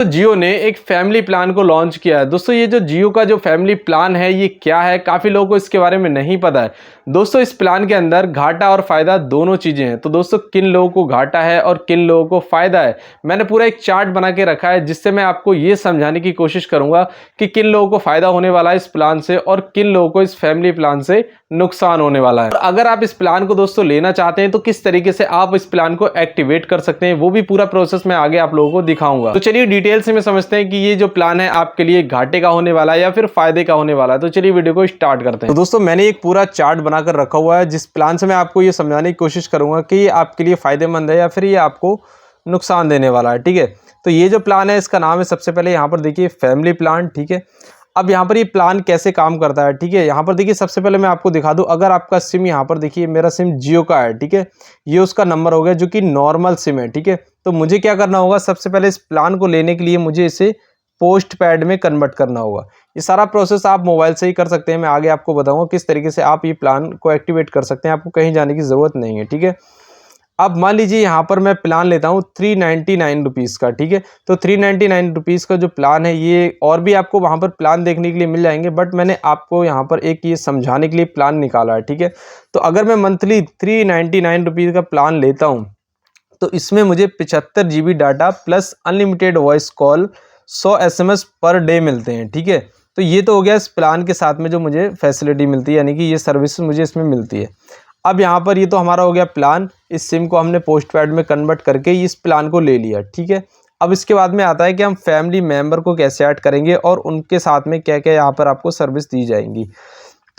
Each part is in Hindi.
तो जियो ने एक फैमिली प्लान को लॉन्च किया है। दोस्तों ये जो जियो का जो फैमिली प्लान है ये क्या है, काफ़ी लोगों को इसके बारे में नहीं पता है। दोस्तों इस प्लान के अंदर घाटा और फ़ायदा दोनों चीज़ें हैं। तो दोस्तों किन लोगों को घाटा है और किन लोगों को फ़ायदा है, मैंने पूरा एक चार्ट बना के रखा है जिससे मैं आपको ये समझाने की कोशिश करूँगा कि किन लोगों को फ़ायदा होने वाला है इस प्लान से और किन लोगों को इस फैमिली प्लान से नुकसान होने वाला है। और अगर आप इस प्लान को दोस्तों लेना चाहते हैं तो किस तरीके से आप इस प्लान को एक्टिवेट कर सकते हैं, वो भी पूरा प्रोसेस मैं आगे आप लोगों को दिखाऊंगा। तो चलिए डिटेल से में समझते हैं कि ये जो प्लान है आपके लिए घाटे का होने वाला है या फिर फायदे का होने वाला है। तो चलिए वीडियो को स्टार्ट करते हैं। तो दोस्तों मैंने एक पूरा चार्ट बनाकर रखा हुआ है जिस प्लान से मैं आपको ये समझाने की कोशिश करूंगा कि ये आपके लिए फायदेमंद है या फिर ये आपको नुकसान देने वाला है। ठीक है, तो ये जो प्लान है इसका नाम है, सबसे पहले यहाँ पर देखिए फैमिली प्लान। ठीक है, अब यहाँ पर ये प्लान कैसे काम करता है। ठीक है, यहाँ पर देखिए सबसे पहले मैं आपको दिखा दूं, अगर आपका सिम यहाँ पर देखिए मेरा सिम जियो का है। ठीक है, ये उसका नंबर हो गया जो कि नॉर्मल सिम है। ठीक है, तो मुझे क्या करना होगा, सबसे पहले इस प्लान को लेने के लिए मुझे इसे पोस्ट पैड में कन्वर्ट करना होगा। ये सारा प्रोसेस आप मोबाइल से ही कर सकते हैं। मैं आगे आपको बताऊंगा किस तरीके से आप ये प्लान को एक्टिवेट कर सकते हैं, आपको कहीं जाने की ज़रूरत नहीं है। ठीक है, अब मान लीजिए यहाँ पर मैं प्लान लेता हूँ 399 रुपीज़ का। ठीक है, तो 399 रुपीज़ का जो प्लान है ये और भी आपको वहाँ पर प्लान देखने के लिए मिल जाएंगे, बट मैंने आपको यहाँ पर एक ये समझाने के लिए प्लान निकाला है। ठीक है, तो अगर मैं मंथली 399 रुपीज़ का प्लान लेता हूँ तो इसमें मुझे 75 GB data plus unlimited voice call 100 SMS per day मिलते हैं। ठीक है, तो ये तो हो गया इस प्लान के साथ में जो मुझे फैसिलिटी मिलती है, यानी कि ये सर्विस मुझे इसमें मिलती है। अब यहाँ पर ये तो हमारा हो गया प्लान, इस सिम को हमने पोस्ट पैड में कन्वर्ट करके इस प्लान को ले लिया। ठीक है, अब इसके बाद में आता है कि हम फैमिली मेम्बर को कैसे ऐड करेंगे और उनके साथ में क्या क्या यहाँ पर आपको सर्विस दी जाएंगी।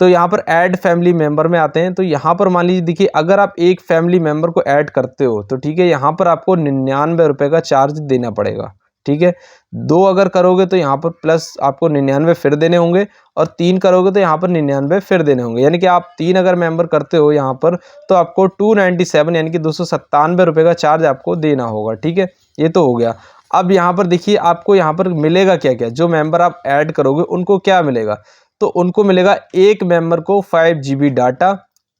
तो यहाँ पर ऐड फैमिली मेंबर में आते हैं। तो यहाँ पर मान लीजिए देखिए, अगर आप एक फैमिली मेंबर को ऐड करते हो तो ठीक है, यहाँ पर आपको 99 रुपये का चार्ज देना पड़ेगा। ठीक है, 2 अगर करोगे तो यहाँ पर प्लस आपको 99 फिर देने होंगे और 3 करोगे तो यहाँ पर 99 फिर देने होंगे, यानी कि आप 3 अगर मेंबर करते हो यहाँ पर तो आपको 297 यानी कि 297 रुपये का चार्ज आपको देना होगा। ठीक है, ये तो हो गया। अब यहाँ पर देखिए आपको यहाँ पर मिलेगा क्या क्या, जो मेंबर आप ऐड करोगे उनको क्या मिलेगा, तो उनको मिलेगा एक मेंबर को 5 GB डाटा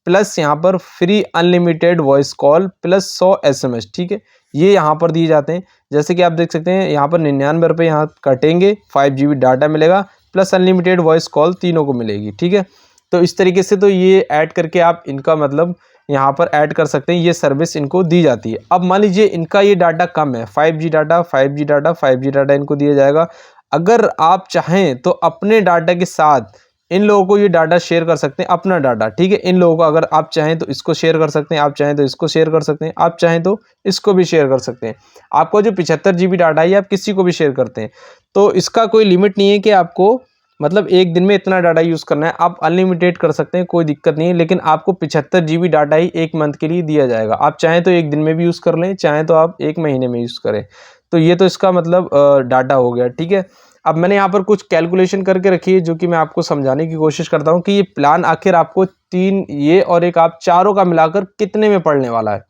प्लस यहाँ पर free unlimited voice call plus 100 SMS। ठीक है, ये यहाँ पर दिए जाते हैं। जैसे कि आप देख सकते हैं यहाँ पर 99 रुपये यहाँ कटेंगे, 5 GB डाटा मिलेगा प्लस अनलिमिटेड वॉइस कॉल तीनों को मिलेगी। ठीक है, तो इस तरीके से तो ये ऐड करके आप इनका मतलब यहाँ पर ऐड कर सकते हैं, ये सर्विस इनको दी जाती है। अब मान लीजिए इनका ये डाटा कम है, 5G data 5G data 5G data इनको दिया जाएगा। अगर आप चाहें तो अपने डाटा के साथ इन लोगों को ये डाटा शेयर कर सकते हैं, अपना डाटा। ठीक है, इन लोगों को अगर आप चाहें तो इसको शेयर कर सकते हैं, आप चाहें तो इसको शेयर कर सकते हैं, आप चाहें तो इसको भी शेयर कर सकते हैं। आपको जो 75 GB डाटा है आप किसी को भी शेयर करते हैं, तो इसका कोई लिमिट नहीं है कि आपको मतलब एक दिन में इतना डाटा यूज़ करना है। आप अनलिमिटेड कर सकते हैं, कोई दिक्कत नहीं है, लेकिन आपको 75 GB डाटा ही एक मंथ के लिए दिया जाएगा। आप चाहें तो एक दिन में भी यूज़ कर लें, चाहें तो आप एक महीने में यूज़ करें। तो ये तो इसका मतलब डाटा हो गया। ठीक है, अब मैंने यहाँ पर कुछ कैलकुलेशन करके रखी है जो कि मैं आपको समझाने की कोशिश करता हूँ कि ये प्लान आखिर आपको 3 ये और एक आप चारों का मिलाकर कितने में पड़ने वाला है,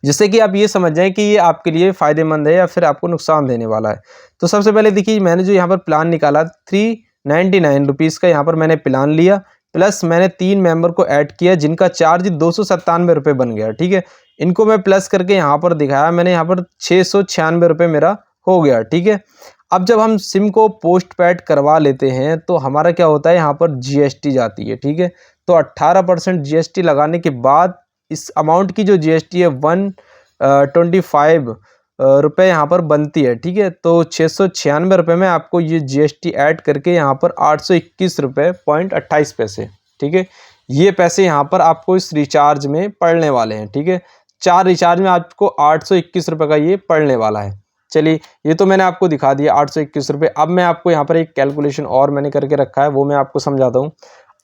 जिससे कि आप ये समझ जाएं कि ये आपके लिए फ़ायदेमंद है या फिर आपको नुकसान देने वाला है। तो सबसे पहले देखिए, मैंने जो यहाँ पर प्लान निकाला 399 रुपीज़ का यहाँ पर मैंने प्लान लिया, प्लस मैंने 3 मेंबर को ऐड किया जिनका चार्ज 297 रुपये बन गया। ठीक है, इनको मैं प्लस करके यहाँ पर दिखाया, मैंने यहाँ पर 696 रुपये मेरा हो गया। ठीक है, अब जब हम सिम को पोस्ट पेड करवा लेते हैं तो हमारा क्या होता है, यहाँ पर GST जाती है। ठीक है, तो 18% GST लगाने के बाद इस अमाउंट की जो GST है 125 रुपये यहाँ पर बनती है। ठीक है, तो 696 रुपये में आपको ये GST ऐड करके यहाँ पर 821 रुपये पॉइंट 28 पैसे। ठीक है, ये पैसे यहाँ पर आपको इस रिचार्ज में पड़ने वाले हैं। ठीक है, 4 रिचार्ज में आपको 821 रुपये का ये पड़ने वाला है। चलिए, ये तो मैंने आपको दिखा दिया 821 रुपये। अब मैं आपको यहाँ पर एक कैलकुलेशन और मैंने करके रखा है, वो मैं आपको समझाता हूँ।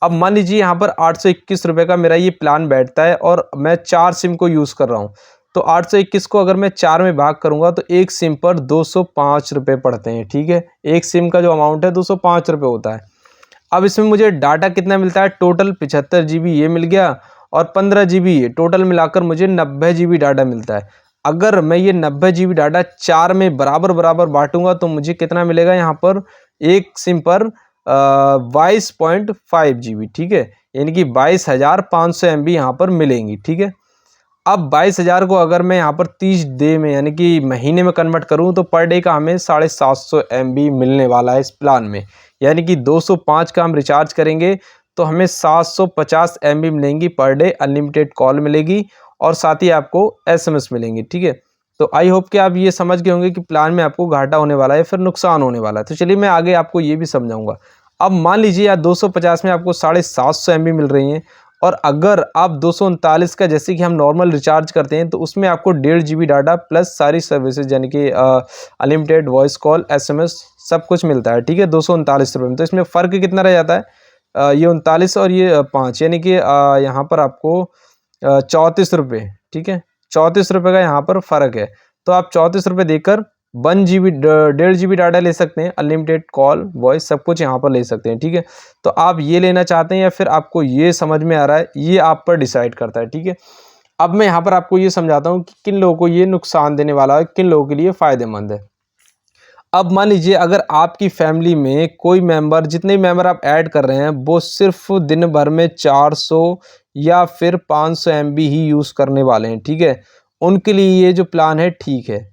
अब मान लीजिए यहाँ पर 821 रुपये का मेरा ये प्लान बैठता है और मैं 4 सिम को यूज़ कर रहा हूँ, तो 821 को अगर मैं 4 में भाग करूँगा तो एक सिम पर 205 रुपये पड़ते हैं। ठीक है, एक सिम का जो अमाउंट है 205 रुपये होता है। अब इसमें मुझे डाटा कितना मिलता है, टोटल 75 GB ये मिल गया और 15 GB ये, टोटल मिलाकर मुझे 90 GB डाटा मिलता है। अगर मैं ये 90 GB डाटा 4 में बराबर बराबर बांटूंगा तो मुझे कितना मिलेगा, यहाँ पर एक सिम पर 22.5 GB। ठीक है, यानी कि 22,500 MB यहाँ पर मिलेंगी। ठीक है, अब 22,000 को अगर मैं यहाँ पर 30 डे में यानी कि महीने में कन्वर्ट करूँ तो पर डे का हमें 750 MB मिलने वाला है इस प्लान में। यानी कि 205 का हम रिचार्ज करेंगे तो हमें 750 MB मिलेंगी पर डे, अनलिमिटेड कॉल मिलेगी और साथ ही आपको SMS मिलेंगी, ठीक है। तो आई होप कि आप ये समझ गए होंगे कि प्लान में आपको घाटा होने वाला है फिर नुकसान होने वाला है। तो चलिए मैं आगे आपको ये भी समझाऊंगा। अब मान लीजिए यार 250 में आपको 750 MB मिल रही हैं और अगर आप 239 का जैसे कि हम नॉर्मल रिचार्ज करते हैं तो उसमें आपको 1.5 GB डाटा प्लस सारी सर्विसेज यानी कि अनलिमिटेड वॉइस कॉल, SMS सब कुछ मिलता है, ठीक है, 239 रुपये में। तो इसमें फ़र्क कितना रह जाता है, ये 39 और ये 5 यानी कि यहाँ पर आपको 34 रुपये, ठीक है, 34 रुपये का यहाँ पर फ़र्क है। तो आप 34 रुपये देकर 1 GB 1.5 GB डाटा ले सकते हैं, अनलिमिटेड कॉल वॉइस सब कुछ यहाँ पर ले सकते हैं, ठीक है। तो आप ये लेना चाहते हैं या फिर आपको ये समझ में आ रहा है, ये आप पर डिसाइड करता है, ठीक है। अब मैं यहाँ पर आपको ये समझाता हूँ कि किन लोगों को ये नुकसान देने वाला है, किन लोगों के लिए फ़ायदेमंद है। अब मान लीजिए अगर आपकी फैमिली में कोई मेंबर, जितने मेंबर आप ऐड कर रहे हैं वो सिर्फ दिन भर में 400 या फिर 500 MB ही यूज़ करने वाले हैं, ठीक है, उनके लिए ये जो प्लान है ठीक है,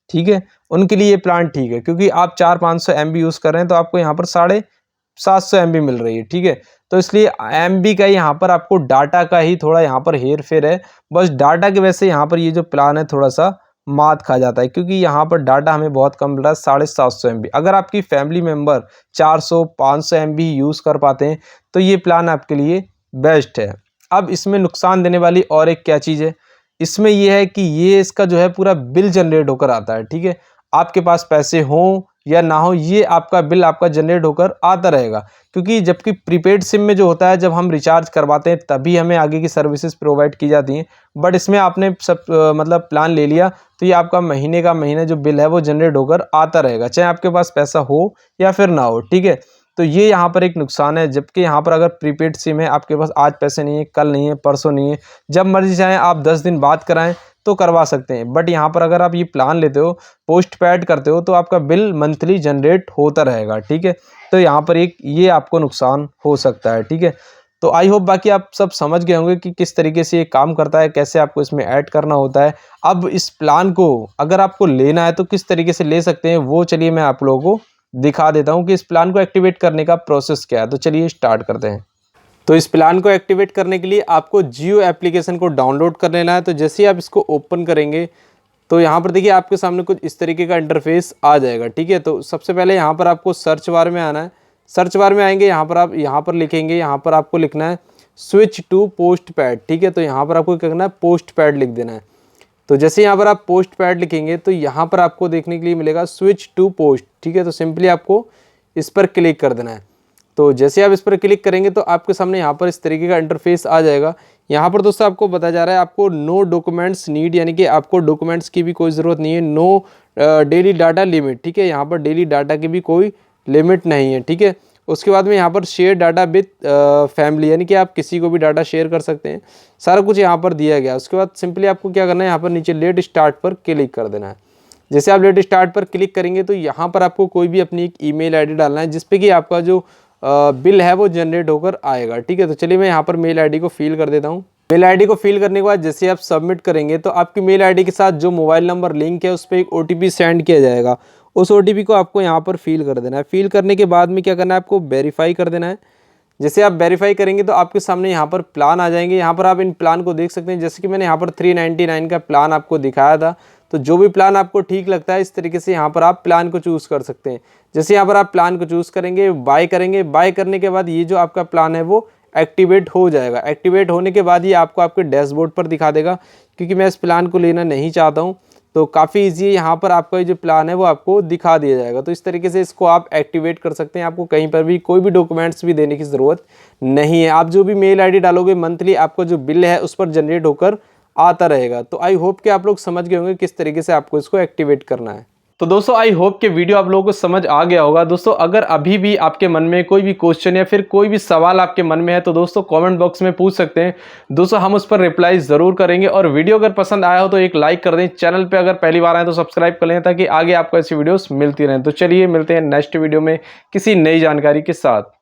ठीक है, उनके लिए ये प्लान ठीक है क्योंकि आप 400-500 MB यूज़ कर रहे हैं तो आपको यहाँ पर 750 MB मिल रही है, ठीक है। तो इसलिए MB का यहाँ पर आपको डाटा का ही थोड़ा यहाँ पर हेर फेर है, बस डाटा की वजह से यहाँ पर ये जो प्लान है थोड़ा सा मात खा जाता है क्योंकि यहाँ पर डाटा हमें बहुत कम मिल रहा है, 750 MB। अगर आपकी फैमिली मेम्बर 400-500 MB यूज़ कर पाते हैं तो ये प्लान आपके लिए बेस्ट है। अब इसमें नुकसान देने वाली और एक क्या चीज़ है, इसमें यह है कि ये इसका जो है पूरा बिल जनरेट होकर आता है, ठीक है। आपके पास पैसे हों या ना हो ये आपका बिल आपका जनरेट होकर आता रहेगा क्योंकि जबकि प्रीपेड सिम में जो होता है जब हम रिचार्ज करवाते हैं तभी हमें आगे की सर्विसेज प्रोवाइड की जाती हैं, बट इसमें आपने सब मतलब प्लान ले लिया तो ये आपका महीने का महीना जो बिल है वो जनरेट होकर आता रहेगा चाहे आपके पास पैसा हो या फिर ना हो, ठीक है। तो ये यहाँ पर एक नुकसान है, जबकि यहाँ पर अगर प्रीपेड सिम है आपके पास आज पैसे नहीं है, कल नहीं है, परसों नहीं है, जब मर्जी चाहें आप 10 दिन बाद कराएं तो करवा सकते हैं। बट यहाँ पर अगर आप ये प्लान लेते हो, पोस्ट पेड करते हो तो आपका बिल मंथली जनरेट होता रहेगा, ठीक है। तो यहाँ पर एक ये आपको नुकसान हो सकता है, ठीक है। तो आई होप बाकी आप सब समझ गए होंगे कि किस तरीके से ये काम करता है, कैसे आपको इसमें ऐड करना होता है। अब इस प्लान को अगर आपको लेना है तो किस तरीके से ले सकते हैं वो चलिए मैं आप लोगों को दिखा देता हूं कि इस प्लान को एक्टिवेट करने का प्रोसेस क्या है। तो चलिए स्टार्ट करते हैं। तो इस प्लान को एक्टिवेट करने के लिए आपको जियो एप्लीकेशन को डाउनलोड कर लेना है। तो जैसे ही आप इसको ओपन करेंगे तो यहाँ पर देखिए आपके सामने कुछ इस तरीके का इंटरफेस आ जाएगा, ठीक है। तो सबसे पहले यहाँ पर आपको सर्च बार में आना है। सर्च बार में आएंगे, यहाँ पर आप यहाँ पर लिखेंगे, यहाँ पर आपको लिखना है स्विच टू पोस्ट पैड, ठीक है। तो यहाँ पर आपको क्या करना है, पोस्ट पैड लिख देना है। तो जैसे यहाँ पर आप पोस्ट पैड लिखेंगे तो यहाँ पर आपको देखने के लिए मिलेगा स्विच टू पोस्ट, ठीक है। तो सिंपली आपको इस पर क्लिक कर देना है। तो जैसे आप इस पर क्लिक करेंगे तो आपके सामने यहाँ पर इस तरीके का इंटरफेस आ जाएगा। यहाँ पर दोस्तों आपको बताया जा रहा है आपको नो डॉक्यूमेंट्स नीड, यानी कि आपको डॉक्यूमेंट्स की भी कोई ज़रूरत नहीं है, नो डेली डाटा लिमिट, ठीक है। यहाँ पर डेली डाटा की भी कोई लिमिट नहीं है, ठीक है। उसके बाद में यहाँ पर शेयर डाटा विद फैमिली, यानी कि आप किसी को भी डाटा शेयर कर सकते हैं, सारा कुछ यहाँ पर दिया गया। उसके बाद सिंपली आपको क्या करना है, यहाँ पर नीचे लेट स्टार्ट पर क्लिक कर देना है। जैसे आप लेट स्टार्ट पर क्लिक करेंगे तो यहाँ पर आपको कोई भी अपनी एक ईमेल आईडी डालना है जिसपे कि आपका जो बिल है वो जनरेट होकर आएगा, ठीक है। तो चलिए मैं यहाँ पर मेल आईडी को फिल कर देता हूँ। मेल आईडी को फिल करने के बाद जैसे आप सबमिट करेंगे तो आपकी मेल आईडी के साथ जो मोबाइल नंबर लिंक है उस पर एक OTP सेंड किया जाएगा। उस OTP को आपको यहाँ पर फिल कर देना है। फिल करने के बाद में क्या करना है, आपको वेरीफाई कर देना है। जैसे आप वेरीफाई करेंगे तो आपके सामने यहाँ पर प्लान आ जाएंगे। यहाँ पर आप इन प्लान को देख सकते हैं, जैसे कि मैंने यहाँ पर 399 का प्लान आपको दिखाया था। तो जो भी प्लान आपको ठीक लगता है इस तरीके से यहाँ पर आप प्लान को चूज़ कर सकते हैं। जैसे यहाँ पर आप प्लान को चूज़ करेंगे, बाय करेंगे, बाय करने के बाद ये जो आपका प्लान है वो एक्टिवेट हो जाएगा। एक्टिवेट होने के बाद ये आपको आपके डैशबोर्ड पर दिखा देगा। क्योंकि मैं इस प्लान को लेना नहीं चाहता हूँ तो काफ़ी ईजी है, यहाँ पर आपका जो प्लान है वो आपको दिखा दिया जाएगा। तो इस तरीके से इसको आप एक्टिवेट कर सकते हैं। आपको कहीं पर भी कोई भी डॉक्यूमेंट्स भी देने की ज़रूरत नहीं है। आप जो भी मेल आईडी डालोगे मंथली आपका जो बिल है उस पर जनरेट होकर आता रहेगा। तो आई होप कि आप लोग समझ गए होंगे किस तरीके से आपको इसको एक्टिवेट करना है। तो दोस्तों आई होप कि वीडियो आप लोगों को समझ आ गया होगा। दोस्तों अगर अभी भी आपके मन में कोई भी क्वेश्चन या फिर कोई भी सवाल आपके मन में है तो दोस्तों कमेंट बॉक्स में पूछ सकते हैं। दोस्तों हम उस पर रिप्लाई ज़रूर करेंगे। और वीडियो अगर पसंद आया हो तो एक लाइक कर दें। चैनल पे अगर पहली बार आए तो सब्सक्राइब कर लें ताकि आगे आपको ऐसी वीडियोस मिलती रहें। तो चलिए मिलते हैं नेक्स्ट वीडियो में किसी नई जानकारी के साथ।